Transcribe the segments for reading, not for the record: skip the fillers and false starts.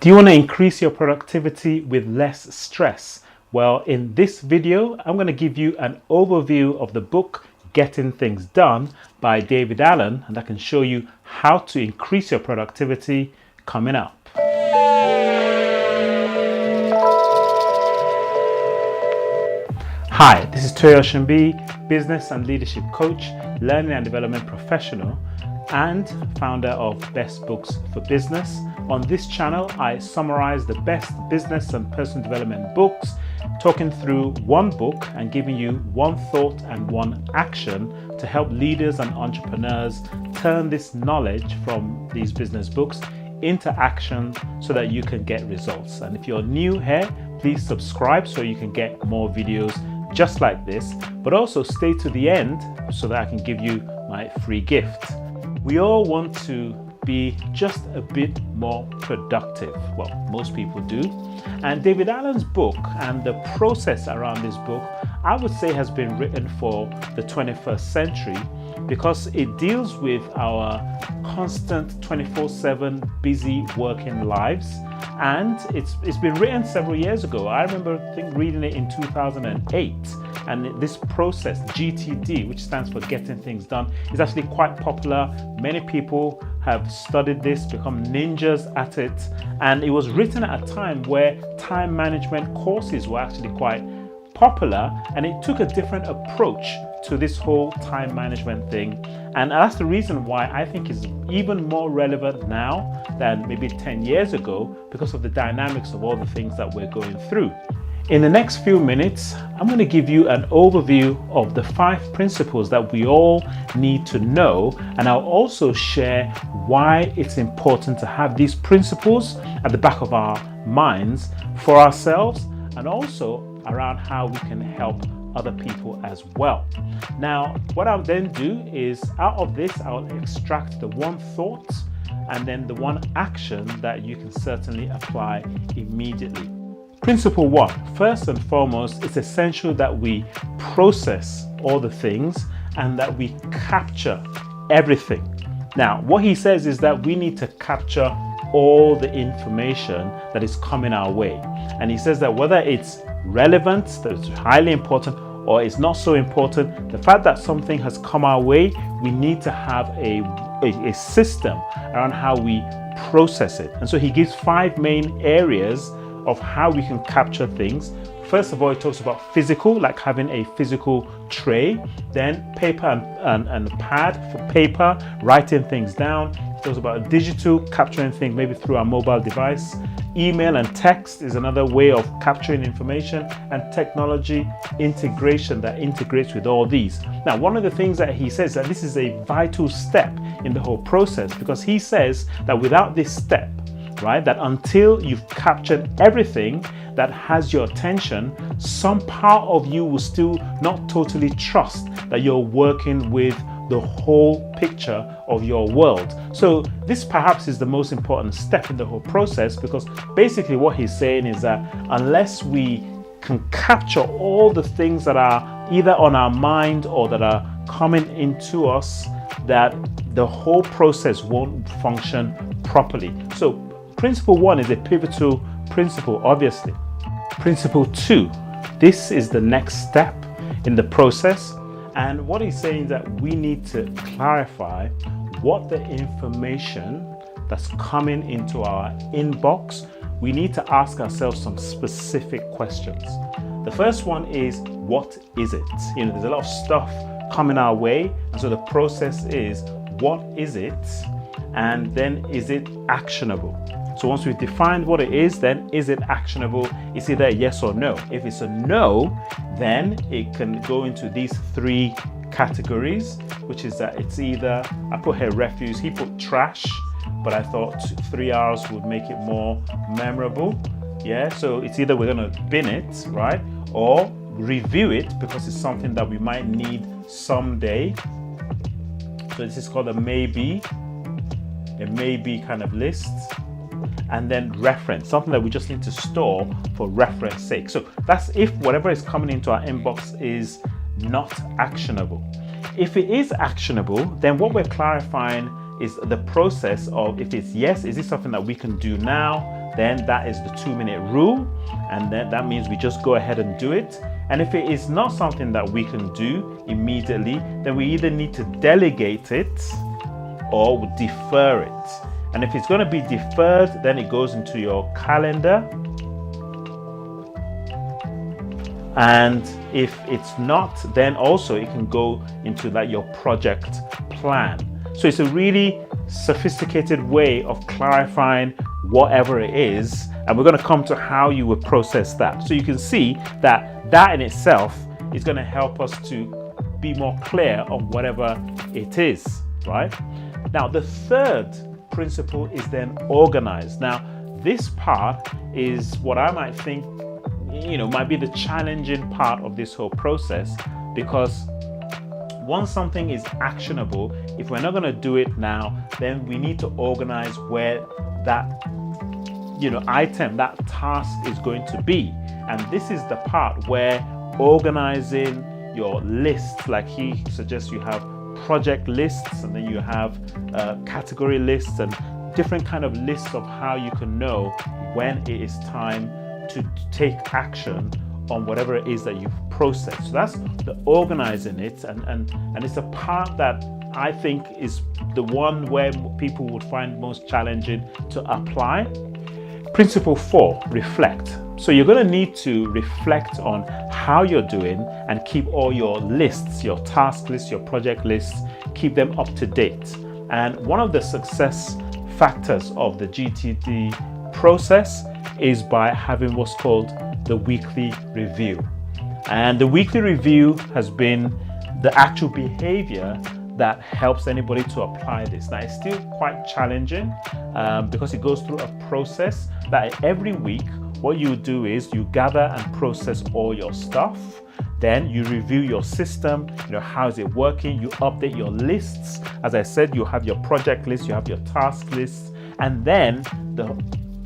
Do you want to increase your productivity with less stress? Well, in this video, I'm going to give you an overview of the book Getting Things Done by David Allen, and I can show you how to increase your productivity coming up. Hi, this is Toye Oshunbiyi, business and leadership coach, learning and development professional, and founder of Best Books for Business. On this channel, I summarize the best business and personal development books, talking through one book and giving you one thought and one action to help leaders and entrepreneurs turn this knowledge from these business books into action so that you can get results. And if you're new here, please subscribe so you can get more videos just like this, but also stay to the end so that I can give you my free gift. We all want to be just a bit more productive. Well, most people do. And David Allen's book and the process around this book, I would say, has been written for the 21st century because it deals with our constant 24/7 busy working lives. And it's been written several years ago. I remember reading it in 2008. And this process, GTD, which stands for Getting Things Done, is actually quite popular. Many people have studied this, become ninjas at it. And it was written at a time where time management courses were actually quite popular, and it took a different approach to this whole time management thing. And that's the reason why I think it's even more relevant now than maybe 10 years ago, because of the dynamics of all the things that we're going through. In the next few minutes, I'm going to give you an overview of the 5 principles that we all need to know, and I'll also share why it's important to have these principles at the back of our minds for ourselves, and also around how we can help other people as well. Now, what I'll then do is, out of this, I'll extract the one thought and then the one action that you can certainly apply immediately. Principle 1, first and foremost, it's essential that we process all the things and that we capture everything. Now, what he says is that we need to capture all the information that is coming our way. And he says that whether it's relevant, that it's highly important, or it's not so important, the fact that something has come our way, we need to have a system around how we process it. And so he gives 5 main areas of how we can capture things. First of all, it talks about physical, like having a physical tray, then paper and pad for paper, writing things down. It talks about digital, capturing things maybe through our mobile device. Email and text is another way of capturing information, and technology integration that integrates with all these. Now, one of the things that he says that this is a vital step in the whole process, because he says that without this step, right, that until you've captured everything that has your attention, some part of you will still not totally trust that you're working with the whole picture of your world. So this perhaps is the most important step in the whole process, because basically what he's saying is that unless we can capture all the things that are either on our mind or that are coming into us, that the whole process won't function properly. So principle 1 is a pivotal principle, obviously. Principle 2, this is the next step in the process. And what he's saying is that we need to clarify what the information that's coming into our inbox, we need to ask ourselves some specific questions. The first one is, what is it? You know, there's a lot of stuff coming our way. And so the process is, what is it? And then, is it actionable? So once we've defined what it is, then is it actionable? It's either a yes or no. If it's a no, then it can go into these 3 categories, which is that it's either, I put here refuse, he put trash, but I thought 3 R's would make it more memorable. Yeah, so it's either we're gonna bin it, right? Or review it because it's something that we might need someday. So this is called a maybe kind of list. And then reference, something that we just need to store for reference sake. So that's if whatever is coming into our inbox is not actionable. If it is actionable, then what we're clarifying is the process of, if it's yes, is this something that we can do now? then that is the 2-minute rule. And then that means we just go ahead and do it. And if it is not something that we can do immediately, then we either need to delegate it or defer it. And if it's going to be deferred, then it goes into your calendar. And if it's not, then also it can go into like your project plan. So it's a really sophisticated way of clarifying whatever it is, and we're going to come to how you would process that. So you can see that that in itself is going to help us to be more clear on whatever it is, right? Now, the third principle is then organize. Now, this part is what I might think, might be the challenging part of this whole process, because once something is actionable, if we're not going to do it now, then we need to organize where that item, that task is going to be. And this is the part where organizing your lists, like he suggests, you have project lists, and then you have category lists and different kind of lists of how you can know when it is time to take action on whatever it is that you've processed. So that's the organizing it, and it's a part that I think is the one where people would find most challenging to apply. Principle 4, reflect. So you're going to need to reflect on how you're doing and keep all your lists, your task lists, your project lists, keep them up to date. And one of the success factors of the GTD process is by having what's called the weekly review. And the weekly review has been the actual behavior that helps anybody to apply this. Now, it's still quite challenging because it goes through a process that every week, what you do is you gather and process all your stuff. Then you review your system, how is it working? You update your lists. As I said, you have your project list, you have your task lists, and then the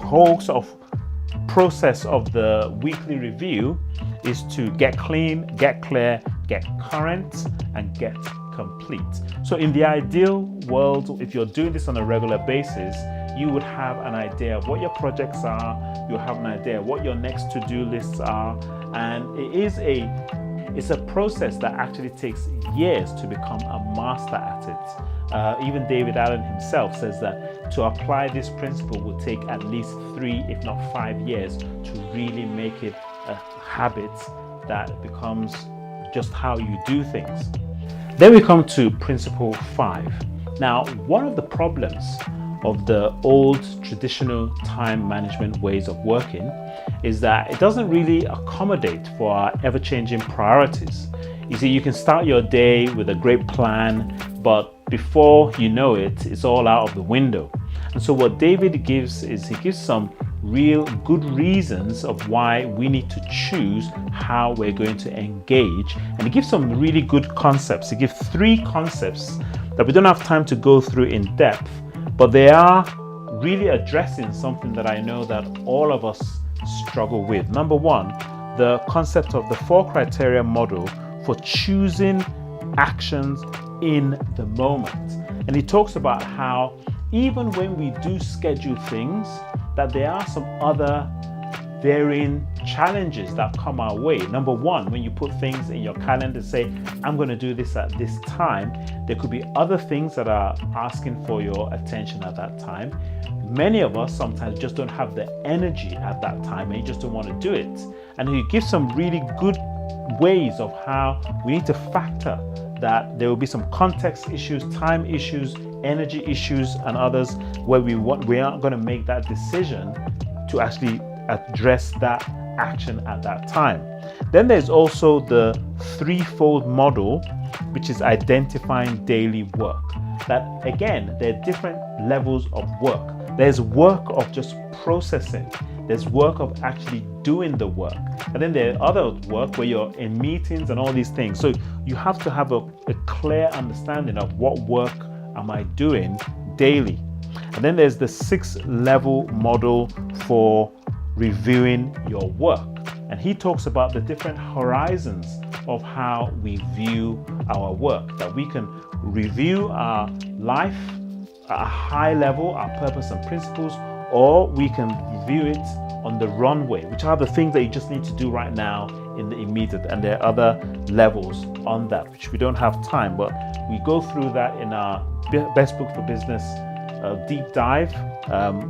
whole sort of process of the weekly review is to get clean, get clear, get current, and get complete. So in the ideal world, if you're doing this on a regular basis, you would have an idea of what your projects are, you'll have an idea of what your next to-do lists are, and it's a process that actually takes years to become a master at it. Even David Allen himself says that to apply this principle will take at least 3, if not 5 years to really make it a habit that becomes just how you do things. Then we come to principle 5. Now, one of the problems of the old traditional time management ways of working is that it doesn't really accommodate for our ever-changing priorities. You see, you can start your day with a great plan, but before you know it, it's all out of the window. And so what David gives is he gives some real good reasons of why we need to choose how we're going to engage, and he gives some really good concepts. He gives 3 concepts that we don't have time to go through in depth, but they are really addressing something that I know that all of us struggle with. Number 1, the concept of the 4 criteria model for choosing actions in the moment. And he talks about how even when we do schedule things, that there are some other varying challenges that come our way. Number 1, when you put things in your calendar, say, I'm going to do this at this time, there could be other things that are asking for your attention at that time. Many of us sometimes just don't have the energy at that time, and you just don't want to do it. And he gives some really good ways of how we need to factor that there will be some context issues, time issues, energy issues, and others where we aren't going to make that decision to actually address that action at that time. Then there's also the 3-fold model, which is identifying daily work. That again, there are different levels of work. There's work of just processing. There's work of actually doing the work. And then there are other work where you're in meetings and all these things. So you have to have a clear understanding of what work am I doing daily. And then there's the 6-level model for reviewing your work. And he talks about the different horizons of how we view our work, that we can review our life at a high level, our purpose and principles, or we can review it on the runway, which are the things that you just need to do right now in the immediate. And there are other levels on that, which we don't have time, but we go through that in our Best Book for Business deep dive,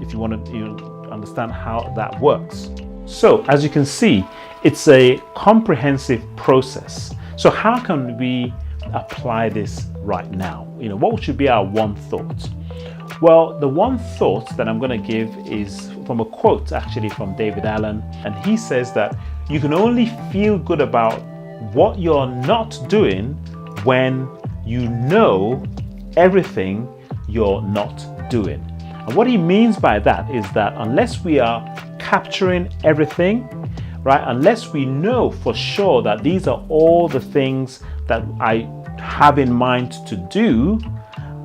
if you want to understand how that works. So as you can see, it's a comprehensive process. So how can we apply this right now? What should be our one thought? Well, the one thought that I'm going to give is from a quote actually from David Allen, and he says that you can only feel good about what you're not doing when you know everything you're not doing. And what he means by that is that unless we are capturing everything, right, unless we know for sure that these are all the things that I have in mind to do,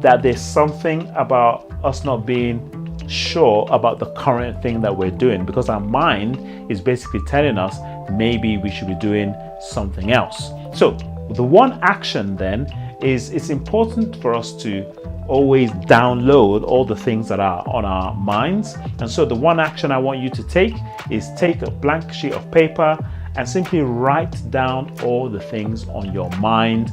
that there's something about us not being sure about the current thing that we're doing, because our mind is basically telling us maybe we should be doing something else. So the one action then is, it's important for us to always download all the things that are on our minds. And so the one action I want you to take is take a blank sheet of paper and simply write down all the things on your mind,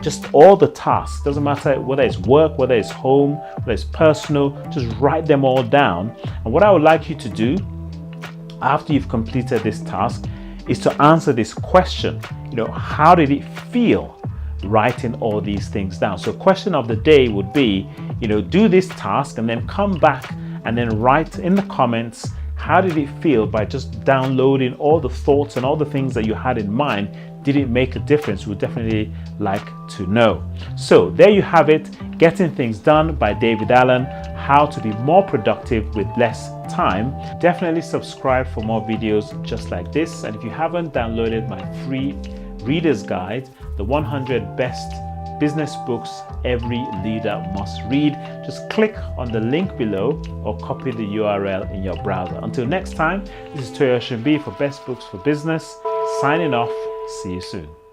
just all the tasks. Doesn't matter whether it's work, whether it's home, whether it's personal, just write them all down. And what I would like you to do after you've completed this task is to answer this question. How did it feel writing all these things down? So question of the day would be, do this task and then come back and then write in the comments, how did it feel by just downloading all the thoughts and all the things that you had in mind? Did it make a difference? We'd definitely like to know. So there you have it, Getting Things Done by David Allen, how to be more productive with less time. Definitely subscribe for more videos just like this. And if you haven't downloaded my free reader's guide, the 100 best business books every leader must read, just click on the link below or copy the URL in your browser. Until next time, this is Toye Oshunbiyi for Best Books for Business, signing off. See you soon.